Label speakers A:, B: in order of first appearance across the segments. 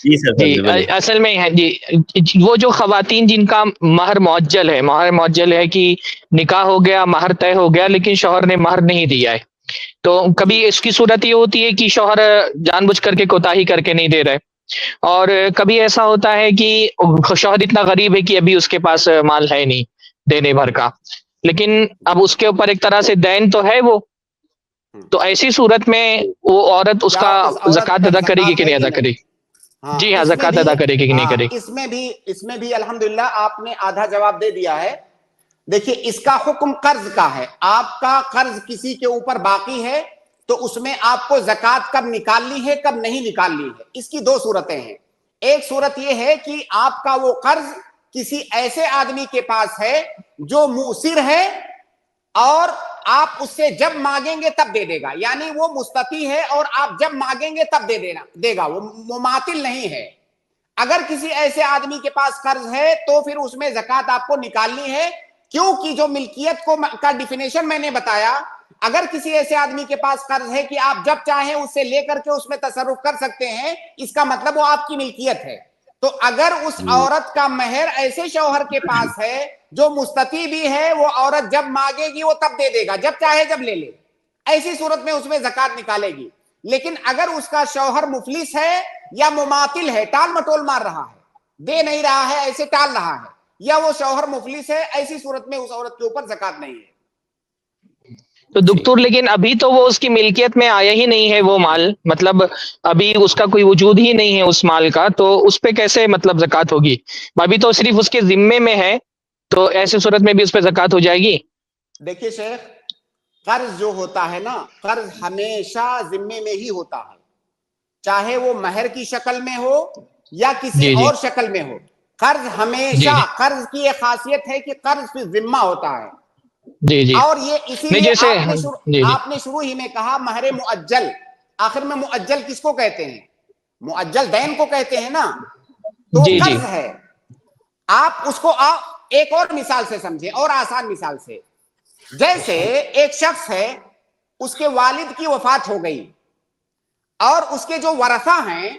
A: جی سر
B: جی
A: فضل بولے.
B: اصل میں ہے جی، وہ جو خواتین جن کا مہر معجل ہے کہ نکاح ہو گیا، مہر طے ہو گیا، لیکن شوہر نے مہر نہیں دیا ہے، تو
C: جی
B: کبھی اس کی صورت یہ ہوتی ہے کہ شوہر جان بوجھ کر کے کوتاہی کر کے نہیں دے رہے، اور کبھی ایسا ہوتا ہے کہ شوہر اتنا غریب ہے کہ ابھی اس کے پاس مال ہے نہیں دینے بھر کا، لیکن اب اس کے اوپر ایک طرح سے دین تو ہے وہ، تو ایسی صورت میں وہ عورت اس
C: کیا
B: کا
C: اس عورت
B: زکوٰۃ
C: پر
B: ادا کرے گی
C: زکوٰۃ
B: کہ
C: ہے
B: نہیں
C: کہ
B: ادا کرے
C: نہیں؟
B: گی؟
C: ہاں
B: جی ہاں،
C: اس میں
B: زکوٰۃ
C: بھی،
B: ادا کرے گی کہ نہیں
C: ہاں
B: کرے؟
C: اس میں بھی الحمدللہ آپ نے آدھا جواب دے دیا ہے. دیکھیے اس کا حکم قرض کا ہے. آپ کا قرض کسی کے اوپر باقی ہے تو اس میں آپ کو زکوٰۃ کب نکالنی ہے کب نہیں نکالنی ہے، اس کی دو صورتیں ہیں. ایک صورت یہ ہے کہ آپ کا وہ قرض کسی ایسے آدمی کے پاس ہے جو مؤسر ہے اور آپ اس سے جب مانگیں گے تب دے دے گا، یعنی وہ مستطیع ہے اور آپ جب مانگیں گے تب دے گا، وہ مماثل نہیں ہے. اگر کسی ایسے آدمی کے پاس قرض ہے تو پھر اس میں زکوٰۃ آپ کو نکالنی ہے، کیونکہ جو ملکیت کا ڈیفینیشن میں نے بتایا، اگر کسی ایسے آدمی کے پاس قرض ہے کہ آپ جب چاہیں اس سے لے کر کے اس میں تصرف کر سکتے ہیں، اس کا مطلب وہ آپ کی ملکیت ہے. تو اگر اس عورت کا مہر ایسے شوہر کے پاس ہے جو مستطیع بھی ہے، وہ عورت جب مانگے گی وہ تب دے دے گا، جب چاہے جب لے لے، ایسی صورت میں اس میں زکوٰۃ نکالے گی. لیکن اگر اس کا شوہر مفلس ہے یا مماثل ہے، ٹال مٹول مار رہا ہے، دے نہیں رہا ہے، ایسے ٹال رہا ہے، یا وہ شوہر مفلس ہے، ایسی صورت میں اس عورت کے اوپر زکوٰۃ نہیں ہے.
B: تو دکتور لیکن ابھی تو وہ اس کی ملکیت میں آیا ہی نہیں ہے وہ مال، مطلب ابھی اس کا کوئی وجود ہی نہیں ہے اس مال کا، تو اس پہ کیسے مطلب زکوٰۃ ہوگی؟ ابھی تو صرف اس کے ذمے میں ہے، تو ایسی صورت میں بھی اس پہ زکوٰۃ ہو جائے گی؟
C: دیکھیے شیخ، قرض جو ہوتا ہے نا، قرض ہمیشہ ذمے میں ہی ہوتا ہے، چاہے وہ مہر کی شکل میں ہو یا کسی
B: جی جی
C: اور شکل میں ہو. قرض
B: جی
C: ہمیشہ،
B: جی
C: قرض کی ایک خاصیت ہے کہ قرض پہ ذمہ ہوتا ہے.
B: جی جی
C: اور یہ اسی
B: نہیں
C: لیے
B: جیسے جی جی
C: آپ نے شروع ہی میں کہا مہر مؤجل. آخر میں مؤجل کس کو کہتے ہیں؟ مؤجل دین کو کہتے ہیں نا. تو وہ
B: جی جی
C: قرض ہے. آپ اس کو ایک اور مثال سے سمجھیں، اور آسان مثال سے. جیسے ایک شخص ہے، اس کے والد کی وفات ہو گئی اور اس کے جو ورثہ ہیں،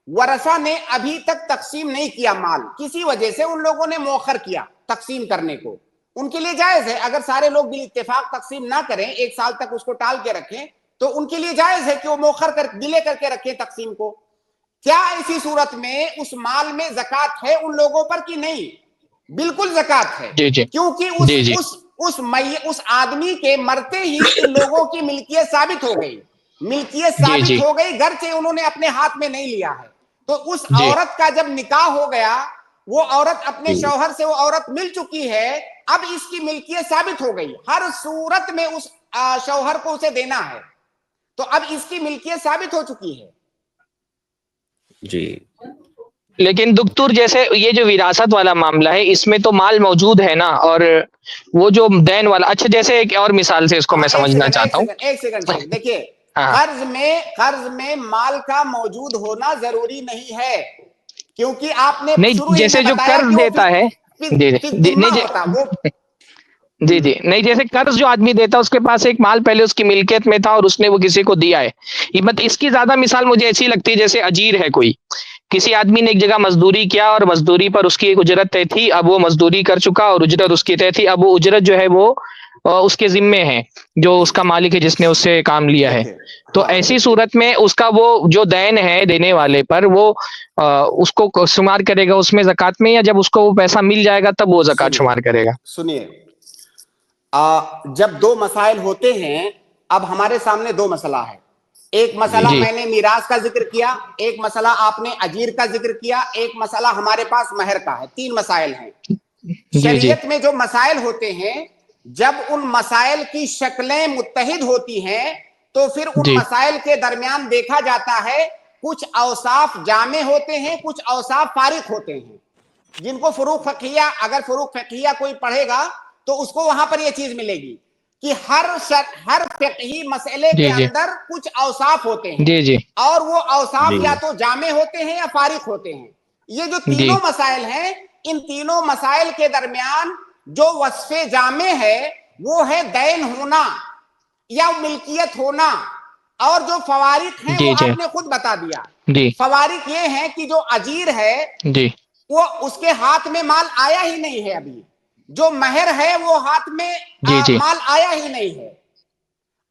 C: ورثہ نے ابھی تک تقسیم نہیں کیا مال، کسی وجہ سے ان لوگوں نے مؤخر کیا تقسیم کرنے کو. ان کے لیے جائز ہے اگر سارے لوگ بال اتفاق تقسیم نہ کریں، ایک سال تک اس کو ٹال کے رکھیں، تو ان کے لیے جائز ہے کہ وہ مؤخر ڈیلے کر کے رکھیں تقسیم کو. کیا اسی صورت میں اس مال میں زکوٰۃ ہے ان لوگوں پر کہ نہیں؟ بالکل زکوٰۃ ہے،
B: جی جی
C: کیونکہ
B: جی جی
C: اس آدمی کے مرتے ہی ان لوگوں کی ملکیت ثابت ہو گئی. ملکیت
B: جی
C: ثابت
B: جی
C: ہو گئی، گرچہ انہوں نے اپنے ہاتھ میں نہیں لیا ہے. تو اس
B: جی
C: عورت کا جب نکاح ہو گیا، وہ عورت اپنے شوہر سے، وہ عورت مل چکی ہے، اب اس کی ملکیت ثابت ہو گئی، ہر صورت میں اس شوہر کو اسے دینا ہے، تو اب اس کی ملکیت ثابت ہو چکی ہے.
A: جی
B: لیکن دکتور جیسے یہ جو وراثت والا معاملہ ہے، اس میں تو مال موجود ہے نا، اور وہ جو دین والا، اچھا جیسے ایک اور مثال سے اس کو
C: ہاں
B: میں سمجھنا چاہتا ہوں.
C: ایک سیکنڈ شیخ، دیکھیے
B: ہاں
C: قرض میں مال کا موجود ہونا ضروری نہیں ہے، کیونکہ آپ نے شروع
B: نہیں،
C: ہی میں
B: جیسے جو
C: بتایا کہ
B: قرض
C: وہ
B: دیتا ہے، جی
C: فی
B: جی
C: ذمہ
B: نہیں
C: ہوتا وہ.
B: جی جی نہیں، جیسے قرض جو آدمی دیتا ہے اس کے پاس ایک مال پہلے اس کی ملکیت میں تھا اور اس نے وہ کسی کو دیا ہے. اس کی زیادہ مثال مجھے ایسی لگتی ہے جیسے اجیر ہے کوئی، کسی آدمی نے ایک جگہ مزدوری کیا اور مزدوری پر اس کی ایک اجرت طے تھی، اب وہ مزدوری کر چکا اور اجرت اس کی طے تھی، اب وہ اجرت جو ہے وہ اس کے ذمے ہے، جو اس کا مالک ہے جس نے اس سے کام لیا ہے.
C: دیکھیے
B: تو
C: ہاں
B: ایسی صورت میں اس کا وہ جو دین ہے دینے والے پر، وہ اس کو شمار کرے گا اس میں زکوٰۃ میں، یا جب اس کو وہ پیسہ مل جائے گا تب وہ زکوٰۃ
C: سنیے
B: شمار کرے گا؟
C: سنیے جب دو مسائل ہوتے ہیں، اب ہمارے سامنے دو مسئلہ ہے. ایک مسئلہ
B: جی
C: میں نے میراث کا ذکر کیا، ایک مسئلہ آپ نے اجیر کا ذکر کیا، ایک مسئلہ ہمارے پاس مہر کا ہے. تین مسائل ہیں.
B: جی جی
C: شریعت میں جو مسائل ہوتے ہیں، جب ان مسائل کی شکلیں متحد ہوتی ہیں تو پھر ان
B: جی
C: مسائل کے درمیان دیکھا جاتا ہے کچھ اوصاف جامع ہوتے ہیں، کچھ اوصاف فارق ہوتے ہیں، جن کو فروق فقہیہ، اگر فروق فقہیہ کوئی پڑھے گا تو اس کو وہاں پر یہ چیز ملے گی کہ ہر فقہی مسئلے کے
B: جی جی
C: اندر کچھ اوصاف ہوتے ہیں،
B: جی جی
C: اور وہ اوصاف
A: جی
C: یا تو جامع ہوتے ہیں یا فارق ہوتے ہیں. یہ جو
B: جی
C: تینوں مسائل ہیں، ان تینوں مسائل کے درمیان جو وصف جامع ہے وہ ہے دین ہونا یا ملکیت ہونا. اور جو فوارق ہیں
B: جی
C: وہ
B: جی
C: آپ نے خود بتا دیا.
B: جی
C: فوارق یہ ہیں کہ جو اجیر ہے
B: جی
C: وہ اس کے ہاتھ میں مال آیا ہی نہیں ہے ابھی. جو مہر ہے وہ ہاتھ میں
B: جی جی
C: مال آیا ہی نہیں ہے.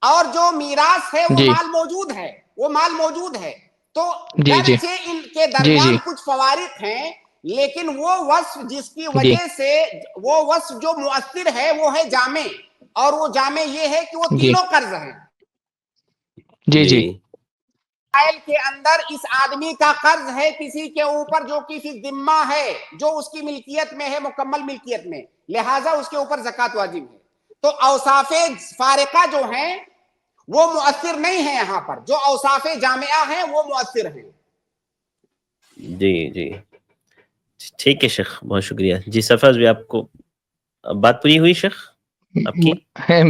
C: اور جو میراث ہے وہ
B: جی
C: مال موجود ہے, وہ مال موجود ہے. تو
B: جی جی
C: گرچہ ان کے
B: جی جی
C: درمیان کچھ فوارق ہیں, لیکن وہ وصف جس کی
B: جی
C: وجہ سے وہ وصف جو مؤثر ہے وہ ہے جامع, اور وہ جامع یہ ہے کہ وہ
B: جی
C: تینوں قرض ہیں.
B: جی جی
C: فائل کے اندر اس آدمی کا قرض ہے کسی کے اوپر جو کسی ذمہ ہے, جو اس کی ملکیت میں ہے, مکمل ملکیت میں, لہذا اس کے اوپر زکوٰۃ واجب ہے. تو اوصاف فارقہ جو ہیں وہ مؤثر نہیں ہیں یہاں پر, جو اوصاف جامعہ ہیں وہ مؤثر ہیں.
A: جی جی ٹھیک ہے شیخ, بہت شکریہ. جی سرفراز بھی آپ کو بات پوری ہوئی شیخ آپ کی؟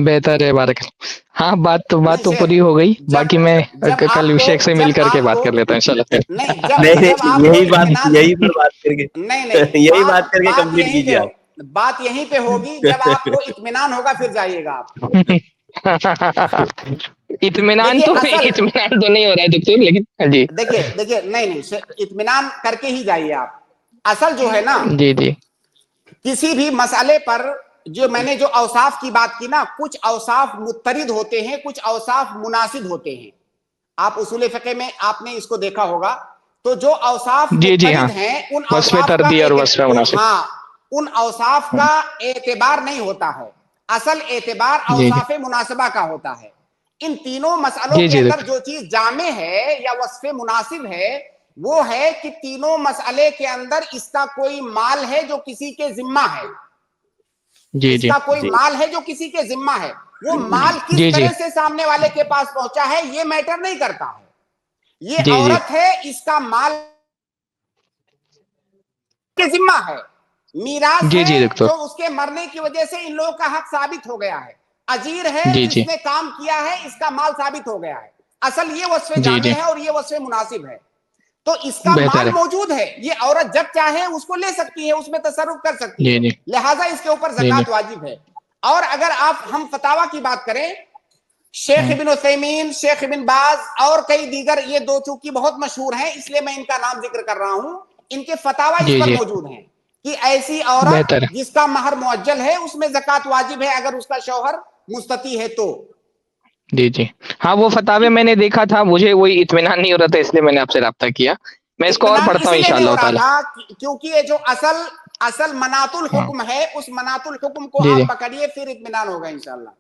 B: بہتر ہے, بارک اللہ. ہاں بات
C: نہیں
B: تو
C: شیخ,
B: پوری ہو گئی,
C: جب
B: باقی میں
C: جب
B: کل
C: آپ کو
B: شیخ سے مل
C: جب
B: کر کے
C: آپ
B: بات
C: کو
B: کر لیتا ہوں انشاءاللہ.
C: نہیں
A: نہیں
C: جب آپ کو اطمینان,
A: یہی پر بات کر کے
C: نہیں نہیں
A: یہی بات کر کے
C: بات
A: کمپلیٹ
C: یہیں
A: کیجیے
C: پہ,
A: آپ.
C: بات یہیں پہ ہوگی. جب آپ کو اطمینان ہوگا پھر جائیے گا آپ.
B: اطمینان
C: دیکھیے
B: تو
C: اصل,
B: نہیں ہو رہا ہے دکتور, لیکن جی
C: دیکھیے نہیں اطمینان کر کے ہی جائیے آپ. اصل جو ہے نا,
B: جی جی
C: کسی بھی مسئلے پر جو میں نے جو اوصاف کی بات کی نا, کچھ اوصاف مترد ہوتے ہیں, کچھ اوصاف مناسب ہوتے ہیں. آپ اصول فقہ میں آپ نے اس کو دیکھا ہوگا. تو جو اوصاف
B: جی جی ہاں,
C: مترد ہیں ان
B: وصف
C: اوصاف کا
B: تردی اور وصف مناسب.
C: ہاں ان اوصاف کا اعتبار نہیں ہوتا ہے, اصل اعتبار
B: جی جی
C: اوصاف مناسبہ کا ہوتا ہے. ان تینوں مسئلوں
B: جی
C: کے
B: جی
C: اندر
B: دکتور,
C: جو چیز جامع ہے یا وصف مناسب ہے وہ ہے کہ تینوں مسئلے کے اندر اس کا کوئی مال ہے جو کسی کے ذمہ ہے,
B: جی
C: اس
B: جی
C: کا کوئی مال ہے جو کسی کے ذمہ ہے. وہ مال کس
B: جی جی
C: طرح سے سامنے والے کے پاس پہنچا ہے یہ میٹر نہیں کرتا ہے. یہ
B: جی جی
C: عورت ہے, اس کا مال کے ذمہ ہے. میراث
B: جی
C: ہے
B: جی دکتور,
C: جو اس کے مرنے کی وجہ سے ان لوگوں کا حق ثابت ہو گیا ہے. اجیر ہے
B: جی جی
C: جس نے کام کیا ہے, اس کا مال ثابت ہو گیا ہے. اصل یہ وصف
B: جی
C: جامع
B: جی
C: ہے اور یہ وصف مناسب ہے. تو اس کا
B: بہتر
C: مال
B: ہے.
C: موجود ہے, یہ عورت جب چاہے اس کو لے سکتی ہے, اس میں تصرف کر سکتی
B: جی
C: ہے,
B: جی
C: لہٰذا اس کے اوپر
B: جی جی
C: زکوٰۃ واجب ہے. اور اگر ہم فتاویٰ کی بات کریں, شیخ ابن عثیمین, شیخ ابن باز اور کئی دیگر, یہ دو چونکہ بہت مشہور ہیں اس لیے میں ان کا نام ذکر کر رہا ہوں, ان کے فتاویٰ اس
B: جی
C: پر
B: جی
C: موجود ہیں کہ ایسی عورت
B: بہتر ہے.
C: جس کا مہر معجل ہے اس میں زکوٰۃ واجب ہے اگر اس کا شوہر مستطیع ہے تو.
B: جی جی ہاں, وہ فتاوے میں نے دیکھا تھا, مجھے وہی اطمینان نہیں ہو رہا تھا, اس لیے میں نے آپ سے رابطہ کیا. میں اس کو اور
C: اطمینان
B: پڑھتا
C: اس
B: ہوں
C: لیے نہیں ہو
B: انشاءاللہ
C: رہا
B: تعالی.
C: تھا کیونکہ یہ جو اصل مناط
B: ہاں
C: الحکم ہے, اس مناط الحکم کو
B: جی جی
C: آپ پکڑیے, پھر اطمینان ہوگا انشاءاللہ.